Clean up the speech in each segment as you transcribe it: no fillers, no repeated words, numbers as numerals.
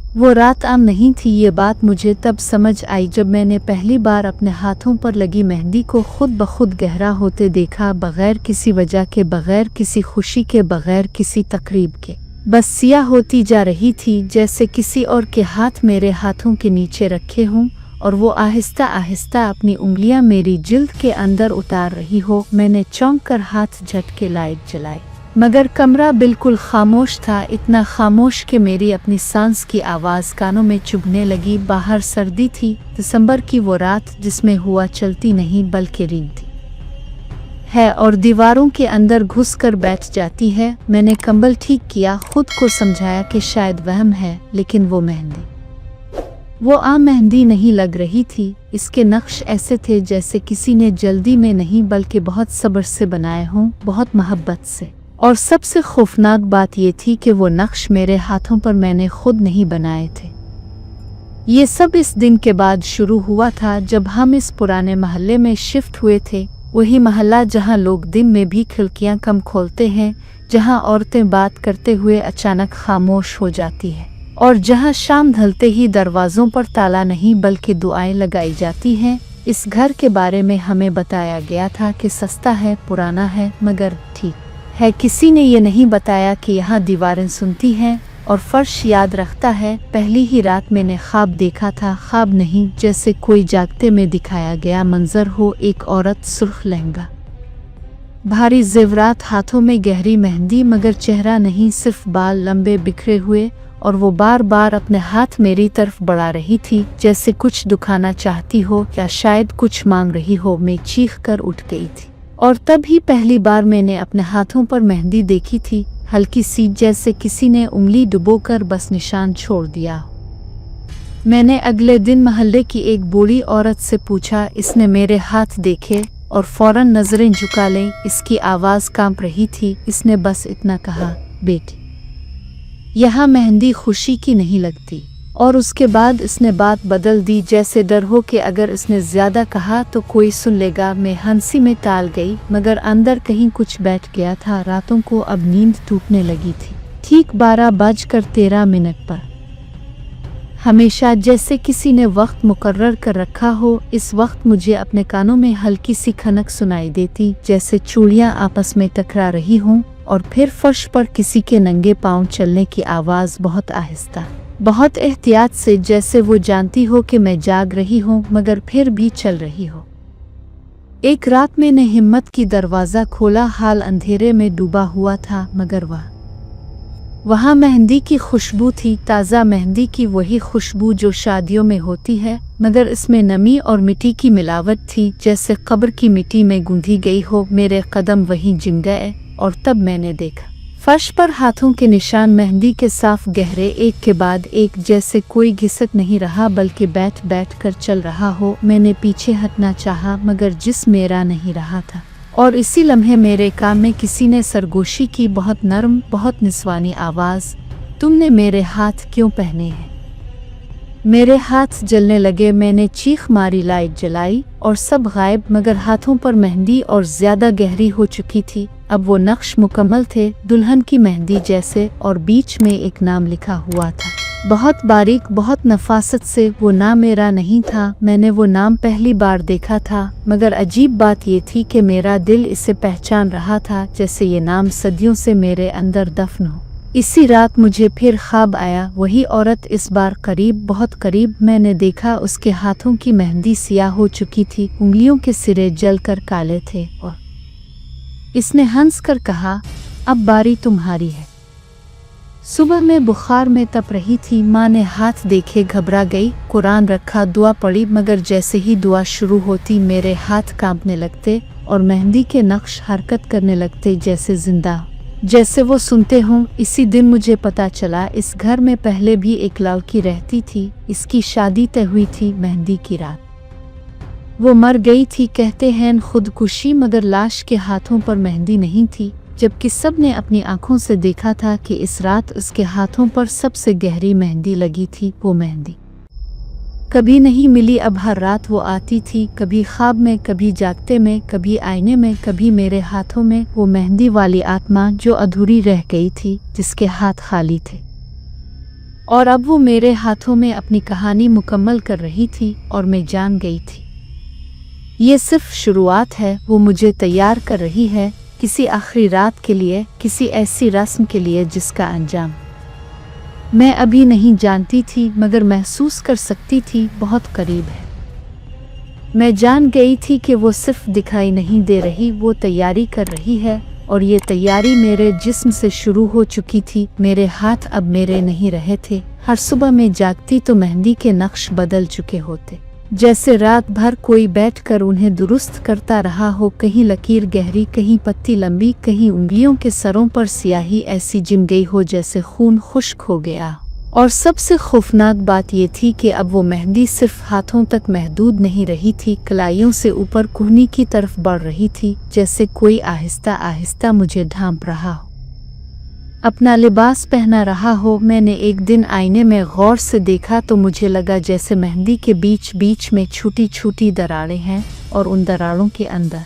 वो रात आम नहीं थी। ये बात मुझे तब समझ आई जब मैंने पहली बार अपने हाथों पर लगी मेहंदी को खुद ब खुद गहरा होते देखा, बगैर किसी वजह के, बगैर किसी खुशी के, बगैर किसी तकरीब के। बस सियाह होती जा रही थी, जैसे किसी और के हाथ मेरे हाथों के नीचे रखे हों और वो आहिस्ता आहिस्ता अपनी उंगलियां मेरी जिल्द के अंदर उतार रही हो। मैंने चौंक कर हाथ झटके लाइट जलाई, मगर कमरा बिल्कुल खामोश था, इतना खामोश कि मेरी अपनी सांस की आवाज़ कानों में चुभने लगी। बाहर सर्दी थी, दिसंबर की वो रात जिसमें हुआ चलती नहीं बल्कि रेंगती है और दीवारों के अंदर घुस कर बैठ जाती है। मैंने कंबल ठीक किया, खुद को समझाया कि शायद वहम है, लेकिन वो मेहंदी, वो आम मेहंदी नहीं लग रही थी। इसके नक्श ऐसे थे जैसे किसी ने जल्दी में नहीं बल्कि बहुत सब्र से बनाए हों, बहुत मोहब्बत से। और सबसे खौफनाक बात ये थी कि वो नक्श मेरे हाथों पर मैंने खुद नहीं बनाए थे। ये सब इस दिन के बाद शुरू हुआ था जब हम इस पुराने महल्ले में शिफ्ट हुए थे। वही महल्ला जहाँ लोग दिन में भी खिड़कियाँ कम खोलते हैं, जहाँ औरतें बात करते हुए अचानक खामोश हो जाती हैं और जहाँ शाम ढलते ही दरवाज़ों पर ताला नहीं बल्कि दुआएं लगाई जाती हैं। इस घर के बारे में हमें बताया गया था कि सस्ता है, पुराना है, मगर ठीक है। किसी ने ये नहीं बताया कि यहाँ दीवारें सुनती हैं और फर्श याद रखता है। पहली ही रात मैंने ख्वाब देखा था, ख्वाब नहीं, जैसे कोई जागते में दिखाया गया मंजर हो। एक औरत, सुर्ख लहंगा, भारी जेवरात, हाथों में गहरी मेहंदी, मगर चेहरा नहीं, सिर्फ बाल लंबे बिखरे हुए, और वो बार बार अपने हाथ मेरी तरफ बढ़ा रही थी, जैसे कुछ दुखाना चाहती हो या शायद कुछ मांग रही हो। मैं चीख कर उठ गई थी और तब ही पहली बार मैंने अपने हाथों पर मेहंदी देखी थी, हल्की सी, जैसे किसी ने उंगली डुबोकर बस निशान छोड़ दिया हो। मैंने अगले दिन मोहल्ले की एक बूढ़ी औरत से पूछा, इसने मेरे हाथ देखे और फौरन नजरें झुका लें। इसकी आवाज़ कांप रही थी। इसने बस इतना कहा, बेटी, यहाँ मेहंदी खुशी की नहीं लगती। और उसके बाद इसने बात बदल दी, जैसे डर हो कि अगर इसने ज़्यादा कहा तो कोई सुन लेगा। मैं हंसी में टाल गई, मगर अंदर कहीं कुछ बैठ गया था। रातों को अब नींद टूटने लगी थी। ठीक 12:13 पर, हमेशा जैसे किसी ने वक्त मुकर्रर कर रखा हो, इस वक्त मुझे अपने कानों में हल्की सी खनक सुनाई देती, जैसे चूड़ियाँ आपस में टकरा रही हों। और फिर फर्श पर किसी के नंगे पांव चलने की आवाज़, बहुत आहिस्ता, बहुत एहतियात से, जैसे वो जानती हो कि मैं जाग रही हूँ मगर फिर भी चल रही हो। एक रात मैंने हिम्मत की दरवाज़ा खोला। हाल अंधेरे में डूबा हुआ था, मगर वहाँ मेहंदी की खुशबू थी, ताज़ा मेहंदी की, वही खुशबू जो शादियों में होती है, मगर इसमें नमी और मिट्टी की मिलावट थी, जैसे कब्र की मिट्टी में गूंथी गई हो। मेरे कदम वहीं जिम गए और तब मैंने देखा फर्श पर हाथों के निशान, मेहंदी के साफ गहरे, एक के बाद एक, जैसे कोई घिसक नहीं रहा बल्कि बैठ बैठ कर चल रहा हो। मैंने पीछे हटना चाहा, मगर जिस्म मेरा नहीं रहा था। और इसी लम्हे मेरे कान में किसी ने सरगोशी की, बहुत नरम, बहुत निस्वानी आवाज़, तुमने मेरे हाथ क्यों पहने हैं? मेरे हाथ जलने लगे। मैंने चीख मारी, लाइट जलाई और सब गायब, मगर हाथों पर मेहंदी और ज़्यादा गहरी हो चुकी थी। अब वो नक्श मुकम्मल थे, दुल्हन की मेहंदी जैसे, और बीच में एक नाम लिखा हुआ था, बहुत बारीक, बहुत नफासत से। वो नाम मेरा नहीं था, मैंने वो नाम पहली बार देखा था, मगर अजीब बात ये थी कि मेरा दिल इसे पहचान रहा था, जैसे ये नाम सदियों से मेरे अंदर दफन हो। इसी रात मुझे फिर ख्वाब आया, वही औरत, इस बार करीब, बहुत करीब। मैंने देखा उसके हाथों की मेहंदी सियाह हो चुकी थी, उंगलियों के सिरे जलकर काले थे, और इसने हंस कर कहा, अब बारी तुम्हारी है। सुबह में बुखार में तप रही थी। माँ ने हाथ देखे घबरा गई, कुरान रखा, दुआ पड़ी, मगर जैसे ही दुआ शुरू होती मेरे हाथ कांपने लगते और मेहंदी के नक्श हरकत करने लगते, जैसे जिंदा, जैसे वो सुनते हों। इसी दिन मुझे पता चला, इस घर में पहले भी एक लड़की रहती थी, इसकी शादी तय हुई थी मेहंदी की रात। वो मर गई थी, कहते हैं खुदकुशी, मगर लाश के हाथों पर मेहंदी नहीं थी, जबकि सब ने अपनी आंखों से देखा था कि इस रात उसके हाथों पर सबसे गहरी मेहंदी लगी थी। वो मेहंदी कभी नहीं मिली। अब हर रात वो आती थी, कभी ख्वाब में, कभी जागते में, कभी आईने में, कभी मेरे हाथों में। वो मेहंदी वाली आत्मा जो अधूरी रह गई थी, जिसके हाथ खाली थे और अब वो मेरे हाथों में अपनी कहानी मुकम्मल कर रही थी और मैं जान गई थी ये सिर्फ शुरुआत है। वो मुझे तैयार कर रही है किसी आखिरी रात के लिए, किसी ऐसी रस्म के लिए जिसका अंजाम मैं अभी नहीं जानती थी मगर महसूस कर सकती थी बहुत करीब है। मैं जान गई थी कि वो सिर्फ दिखाई नहीं दे रही, वो तैयारी कर रही है और ये तैयारी मेरे जिस्म से शुरू हो चुकी थी। मेरे हाथ अब मेरे नहीं रहे थे। हर सुबह मैं जागती तो मेहंदी के नक्श बदल चुके होते, जैसे रात भर कोई बैठकर उन्हें दुरुस्त करता रहा हो। कहीं लकीर गहरी, कहीं पत्ती लंबी, कहीं उंगलियों के सरों पर स्याही ऐसी जिम गई हो जैसे खून खुश्क हो गया। और सबसे खौफनाक बात ये थी कि अब वो मेहंदी सिर्फ हाथों तक महदूद नहीं रही थी, कलाइयों से ऊपर कोहनी की तरफ बढ़ रही थी, जैसे कोई आहिस्ता आहिस्ता मुझे ढांप रहा हो, अपना लिबास पहना रहा हो। मैंने एक दिन आईने में गौर से देखा तो मुझे लगा जैसे मेहंदी के बीच बीच में छोटी छोटी दरारें हैं और उन दरारों के अंदर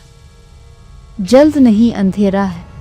जल्द नहीं अंधेरा है।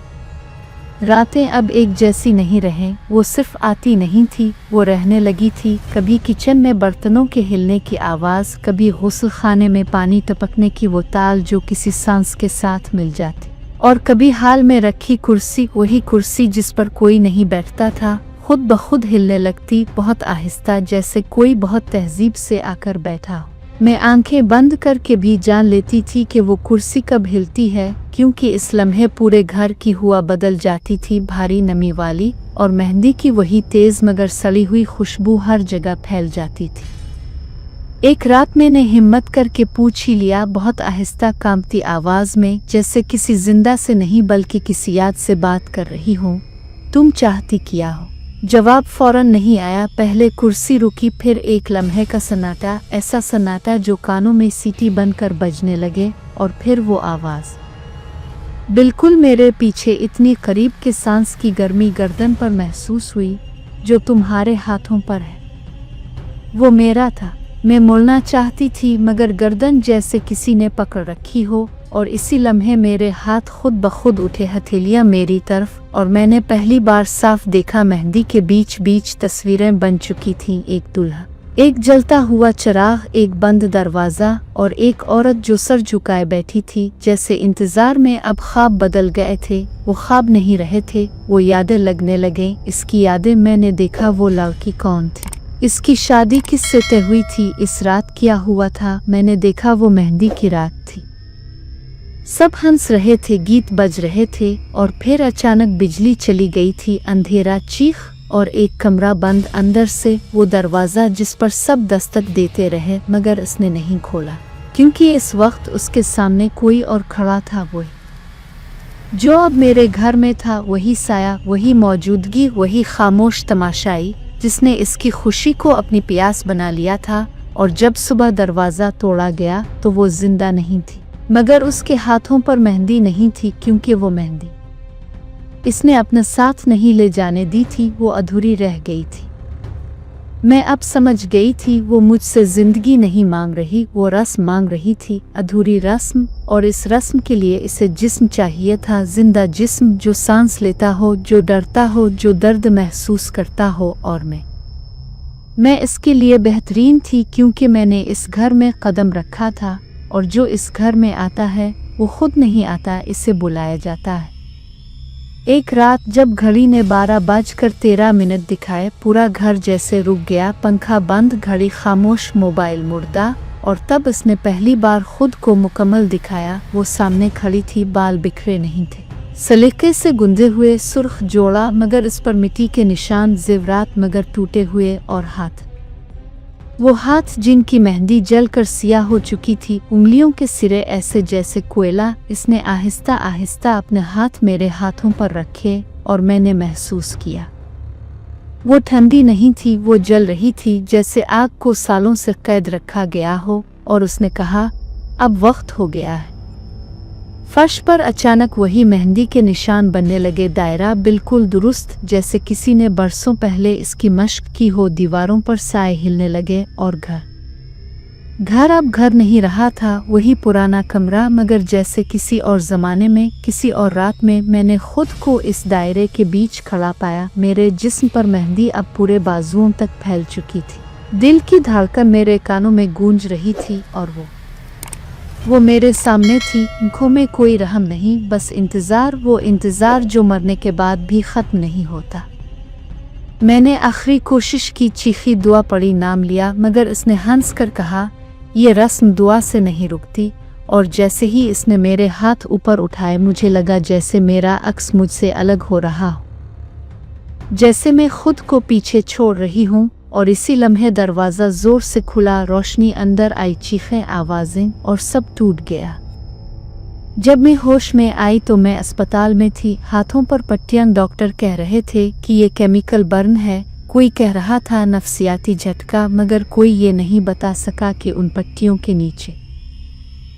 रातें अब एक जैसी नहीं रहे, वो सिर्फ आती नहीं थी, वो रहने लगी थी। कभी किचन में बर्तनों के हिलने की आवाज़, कभी गुस्ल खाने में पानी टपकने की वो ताल जो किसी सांस के साथ मिल जाती, और कभी हाल में रखी कुर्सी, वही कुर्सी जिस पर कोई नहीं बैठता था, खुद ब खुद हिलने लगती, बहुत आहिस्ता, जैसे कोई बहुत तहजीब से आकर बैठा हो। मैं आंखें बंद करके भी जान लेती थी कि वो कुर्सी कब हिलती है, क्योंकि इस लम्हे पूरे घर की हुआ बदल जाती थी, भारी नमी वाली, और मेहंदी की वही तेज़ मगर सड़ी हुई खुशबू हर जगह फैल जाती थी। एक रात मैंने हिम्मत करके पूछ ही लिया, बहुत आहिस्ता कांपती आवाज़ में, जैसे किसी जिंदा से नहीं बल्कि किसी याद से बात कर रही हूँ, तुम चाहती क्या हो? जवाब फौरन नहीं आया। पहले कुर्सी रुकी, फिर एक लम्हे का सन्नाटा, ऐसा सन्नाटा जो कानों में सीटी बनकर बजने लगे, और फिर वो आवाज़ बिल्कुल मेरे पीछे, इतनी करीब कि सांस की गर्मी गर्दन पर महसूस हुई, जो तुम्हारे हाथों पर है वो मेरा था। मैं मुड़ना चाहती थी मगर गर्दन जैसे किसी ने पकड़ रखी हो, और इसी लम्हे मेरे हाथ खुद ब खुद उठे, हथेलियां मेरी तरफ, और मैंने पहली बार साफ देखा मेहंदी के बीच बीच तस्वीरें बन चुकी थीं। एक दूल्हा, एक जलता हुआ चिराग, एक बंद दरवाज़ा, और एक औरत जो सर झुकाए बैठी थी, जैसे इंतज़ार में। अब ख्वाब बदल गए थे, वो ख्वाब नहीं रहे थे, वो यादें लगने लगे। इसकी यादें, मैंने देखा वो लड़की कौन थी, इसकी शादी किससे तय हुई थी, इस रात क्या हुआ था। मैंने देखा वो मेहंदी की रात थी, सब हंस रहे थे, गीत बज रहे थे, और फिर अचानक बिजली चली गई थी, अंधेरा, चीख, और एक कमरा बंद। अंदर से वो दरवाज़ा जिस पर सब दस्तक देते रहे मगर उसने नहीं खोला, क्योंकि इस वक्त उसके सामने कोई और खड़ा था, वही जो अब मेरे घर में था, वही साया, वही मौजूदगी, वही खामोश तमाशाई जिसने इसकी खुशी को अपनी प्यास बना लिया था। और जब सुबह दरवाज़ा तोड़ा गया तो वो जिंदा नहीं थी, मगर उसके हाथों पर मेहंदी नहीं थी, क्योंकि वो मेहंदी इसने अपने साथ नहीं ले जाने दी थी, वो अधूरी रह गई थी। मैं अब समझ गई थी, वो मुझसे जिंदगी नहीं मांग रही, वो रस्म मांग रही थी, अधूरी रस्म, और इस रस्म के लिए इसे जिस्म चाहिए था, जिंदा जिस्म, जो सांस लेता हो, जो डरता हो, जो दर्द महसूस करता हो। और मैं इसके लिए बेहतरीन थी, क्योंकि मैंने इस घर में कदम रखा था, और जो इस घर में आता है वो खुद नहीं आता, इसे बुलाया जाता है। एक रात जब घड़ी ने 12:13 दिखाए, पूरा घर जैसे रुक गया, पंखा बंद, घड़ी खामोश, मोबाइल मुर्दा, और तब उसने पहली बार खुद को मुकम्मल दिखाया। वो सामने खड़ी थी, बाल बिखरे नहीं थे, सलीके से गुंदे हुए, सुर्ख जोड़ा मगर इस पर मिट्टी के निशान, जेवरात मगर टूटे हुए, और हाथ, वो हाथ जिनकी मेहंदी जलकर सियाह हो चुकी थी, उंगलियों के सिरे ऐसे जैसे कोयला। इसने आहिस्ता आहिस्ता अपने हाथ मेरे हाथों पर रखे, और मैंने महसूस किया वो ठंडी नहीं थी, वो जल रही थी, जैसे आग को सालों से कैद रखा गया हो। और उसने कहा, अब वक्त हो गया है। फर्श पर अचानक वही मेहंदी के निशान बनने लगे, दायरा बिल्कुल दुरुस्त, जैसे किसी ने बरसों पहले इसकी मश्क की हो। दीवारों पर साए हिलने लगे, और घर घर अब घर नहीं रहा था, वही पुराना कमरा, मगर जैसे किसी और ज़माने में, किसी और रात में मैंने खुद को इस दायरे के बीच खड़ा पाया। मेरे जिस्म पर मेहंदी अब पूरे बाजुओं तक फैल चुकी थी। दिल की धड़कन मेरे कानों में गूंज रही थी और वो मेरे सामने थी। आँखों में कोई रहम नहीं, बस इंतज़ार, वो इंतज़ार जो मरने के बाद भी ख़त्म नहीं होता। मैंने आखिरी कोशिश की, चीखी, दुआ पड़ी, नाम लिया, मगर इसने हंस कर कहा, ये रस्म दुआ से नहीं रुकती। और जैसे ही इसने मेरे हाथ ऊपर उठाए, मुझे लगा जैसे मेरा अक्स मुझसे अलग हो रहा हो, जैसे मैं खुद को पीछे छोड़ रही हूँ। और इसी लम्हे दरवाज़ा ज़ोर से खुला, रोशनी अंदर आई, चीखें, आवाज़ें, और सब टूट गया। जब मैं होश में आई तो मैं अस्पताल में थी। हाथों पर पट्टियां। डॉक्टर कह रहे थे कि ये केमिकल बर्न है, कोई कह रहा था नफसियाती झटका, मगर कोई ये नहीं बता सका कि उन पट्टियों के नीचे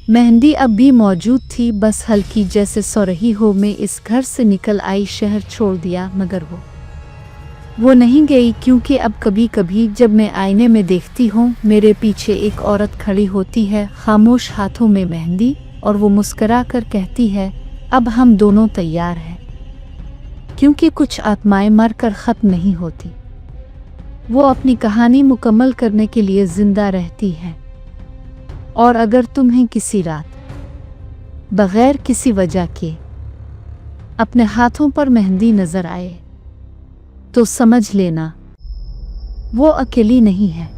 मेहंदी अब भी मौजूद थी, बस हल्की, जैसे सो रही हो। मैं इस घर से निकल आई, शहर छोड़ दिया, मगर वो नहीं गई, क्योंकि अब कभी कभी जब मैं आईने में देखती हूँ, मेरे पीछे एक औरत खड़ी होती है, खामोश, हाथों में मेहंदी, और वो मुस्करा कर कहती है, अब हम दोनों तैयार हैं। क्योंकि कुछ आत्माएं मर कर ख़त्म नहीं होती, वो अपनी कहानी मुकम्मल करने के लिए ज़िंदा रहती हैं। और अगर तुम्हें किसी रात बग़ैर किसी वजह के अपने हाथों पर मेहंदी नज़र आए, तो समझ लेना वो अकेली नहीं है।